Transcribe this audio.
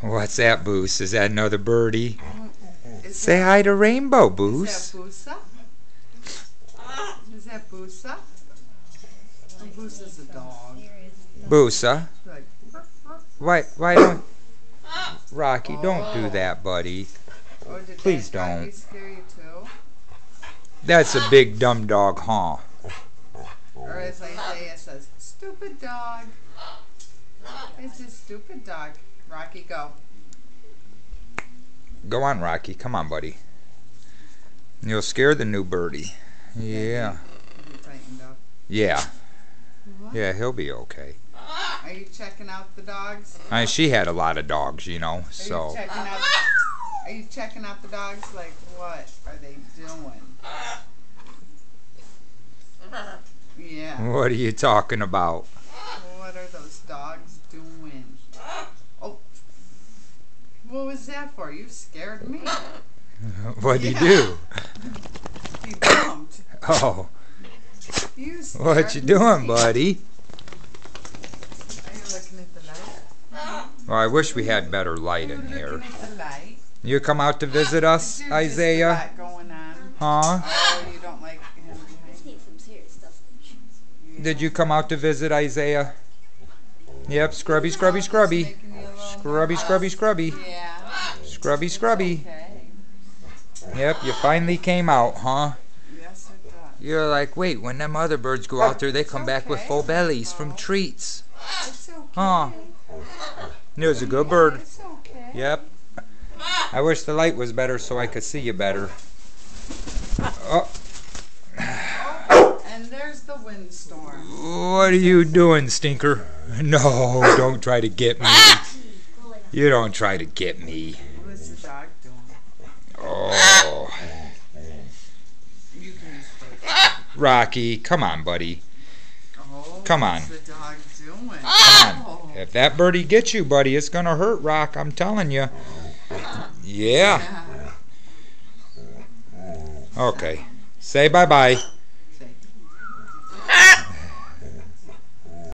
What's that, Boos? Is that another birdie? Say that, hi to Rainbow, Boos. Is that Boosa? Is that Boosa? Oh, Boosa's a dog. Boosa? Like, Why don't... Rocky, don't do that, buddy. oh, did Please that doggy don't. scare you too? That's a big dumb dog, huh? Or as Isaiah says, stupid dog. It's a stupid dog. Rocky, go. Go on, Rocky. Come on, buddy. You'll scare the new birdie. Yeah. You tightened up. Yeah. What? Yeah, he'll be okay. Are you checking out the dogs? She had a lot of dogs, you know, so... Are you checking out the dogs? Like, what are they doing? Yeah. What are you talking about? What are those dogs doing? Oh. What was that for? You scared me. What'd you do? You bumped. Oh. You scared What you doing, me. buddy? Are you looking at the light? Well, I wish we had better light Are in you here. looking at the light? You come out to visit us, There's Isaiah? just a lot going on. Huh? Oh, you don't like him behind. Yeah. Did you come out to visit, Isaiah? Yep, scrubby, scrubby, scrubby. Making you a little Scrubby, nervous. scrubby, scrubby. Yeah. Scrubby, scrubby. Okay. Yep, you finally came out, huh? Yes, it does. You're like, wait, when them other birds go out there, they come back with full bellies from treats. It's okay. Huh? It was a good bird. It's okay. Yep. I wish the light was better so I could see you better. Oh, And there's the windstorm. what are you doing, Stinker? No, don't try to get me. You don't try to get me. What's the dog doing? Oh, You can stay. Rocky, come on, buddy. Oh, Come on. What's the dog doing? Come Oh. on. If that birdie gets you, buddy, it's gonna hurt, Rock. I'm telling you. Yeah. Yeah. Okay. Say bye-bye.